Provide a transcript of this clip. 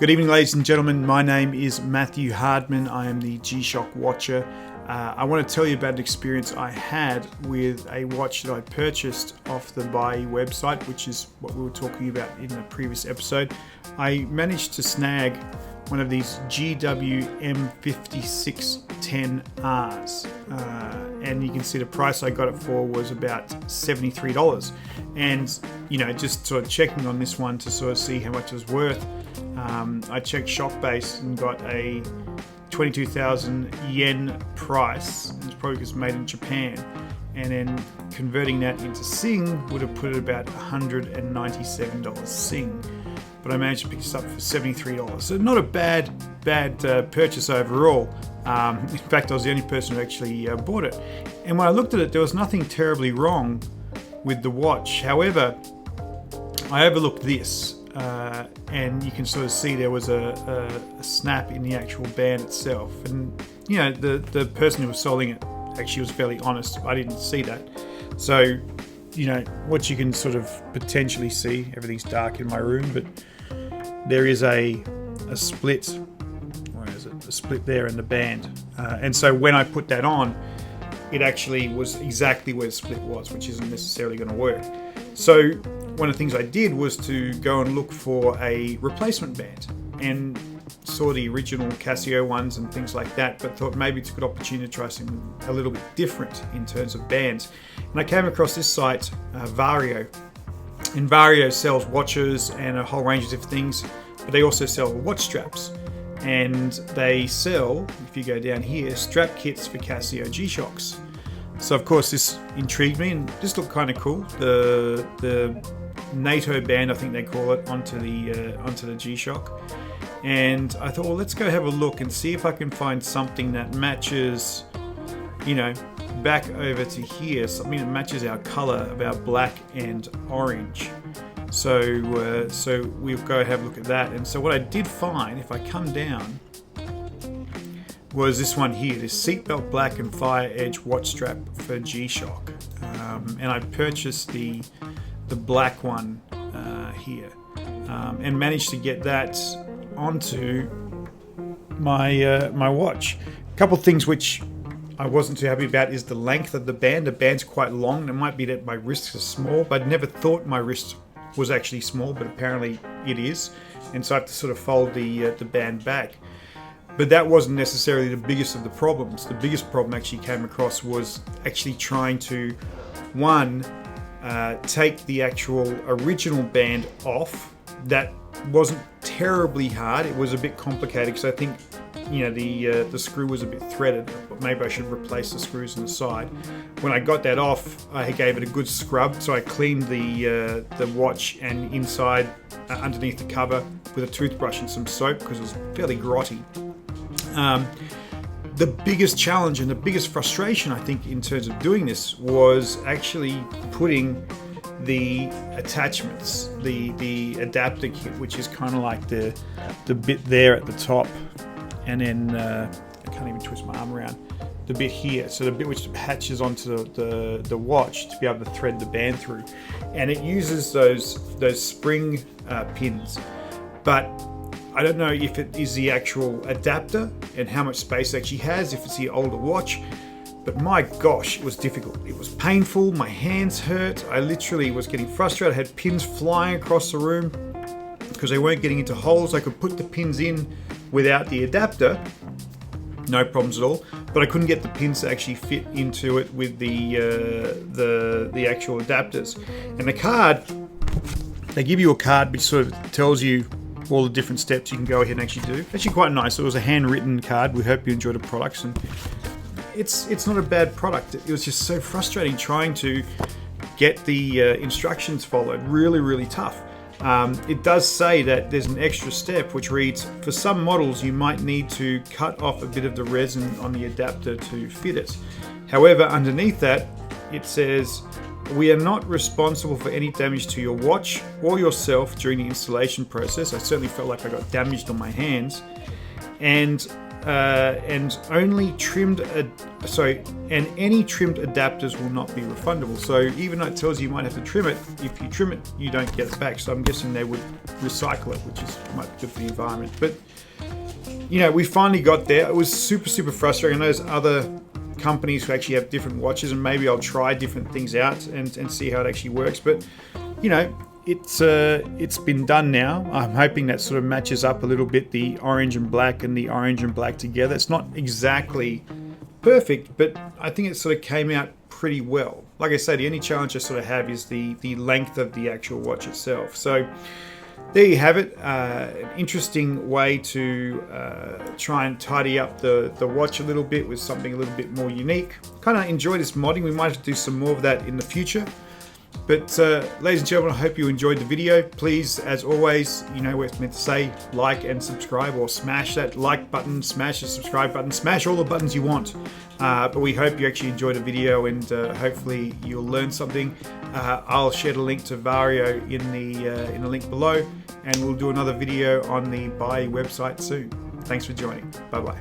Good evening, ladies and gentlemen. My name is Matthew Hardman. I am the G-Shock watcher. I want to tell you about an experience I had with a watch that I purchased off the Bai website, which is what we were talking about in the previous episode. I managed to snag one of these GW M5610Rs, and you can see the price I got it for was about $73. And just sort of checking on this one to sort of see how much it was worth. I checked Shockbase and got a 22,000 yen price. It's probably because it's made in Japan, and then converting that into Sing would have put it about $197 Sing. But I managed to pick this up for $73. So not a bad purchase overall. In fact, I was the only person who actually bought it. And when I looked at it, there was nothing terribly wrong with the watch. However, I overlooked this. And you can sort of see there was a snap in the actual band itself. And, the person who was selling it actually was fairly honest. I didn't see that. So, what you can sort of potentially see, everything's dark in my room, but there is a split. Where is it? A split there in the band. And so when I put that on, it actually was exactly where the split was, which isn't necessarily going to work. So one of the things I did was to go and look for a replacement band, and saw the original Casio ones and things like that, but thought maybe it's a good opportunity to try something a little bit different in terms of bands. And I came across this site, Vario. And Vario sells watches and a whole range of different things, but they also sell watch straps. And they sell, if you go down here, strap kits for Casio G-Shocks. So of course this intrigued me, and this looked kind of cool. The NATO band, I think they call it, onto the G-Shock. And I thought, well, let's go have a look and see if I can find something that matches, back over to here, something that matches our color of our black and orange. So we'll go have a look at that. And so what I did find, if I come down, was this one here, this Seatbelt Black and Fire Edge watch strap for G-Shock. And I purchased the black one here, and managed to get that onto my watch. A couple of things which I wasn't too happy about is the length of the band. The band's quite long. It might be that my wrists are small, but I never thought my wrist was actually small, but apparently it is. And so I have to sort of fold the band back. But that wasn't necessarily the biggest of the problems. The biggest problem actually came across was actually trying to, take the actual original band off. That wasn't terribly hard. It was a bit complicated because I think, the screw was a bit threaded. But maybe I should replace the screws on the side. When I got that off, I gave it a good scrub. So I cleaned the watch and inside, underneath the cover, with a toothbrush and some soap because it was fairly grotty. The biggest challenge and the biggest frustration, I think, in terms of doing this was actually putting the attachments, the adapter kit, which is kind of like the bit there at the top, and then I can't even twist my arm around, the bit here, so the bit which hatches onto the watch to be able to thread the band through, and it uses those spring pins, but I don't know if it is the actual adapter and how much space it actually has, if it's the older watch, but my gosh, it was difficult. It was painful, my hands hurt, I literally was getting frustrated. I had pins flying across the room because they weren't getting into holes. I could put the pins in without the adapter, no problems at all, but I couldn't get the pins to actually fit into it with the actual adapters. And the card, they give you a card which sort of tells you all the different steps you can go ahead and actually do. Actually quite nice. It was a handwritten card. We hope you enjoy the products, and it's not a bad product. It was just so frustrating trying to get the instructions followed. Really, really tough. It does say that there's an extra step which reads, for some models you might need to cut off a bit of the resin on the adapter to fit it. However, underneath that it says, we are not responsible for any damage to your watch or yourself during the installation process. I certainly felt like I got damaged on my hands. And and only trimmed, and any trimmed adapters will not be refundable. So even though it tells you might have to trim it, if you trim it, you don't get it back. So I'm guessing they would recycle it, which is much good for the environment. But you know, we finally got there. It was super frustrating. I know there's other companies who actually have different watches, and maybe I'll try different things out and see how it actually works. But you know, it's been done now. I'm hoping that sort of matches up a little bit, the orange and black and the orange and black together. It's not exactly perfect, but I think it sort of came out pretty well. Like I say, the only challenge I sort of have is the length of the actual watch itself. So there you have it. An interesting way to try and tidy up the watch a little bit with something a little bit more unique. Kind of enjoy this modding. We might have to do some more of that in the future. But ladies and gentlemen, I hope you enjoyed the video. Please, as always, you know what it's meant to say, like and subscribe, or smash that like button, smash the subscribe button, smash all the buttons you want. But we hope you actually enjoyed the video, and hopefully you'll learn something. I'll share the link to Vario in the link below, and we'll do another video on the Buy website soon. Thanks for joining. Bye-bye.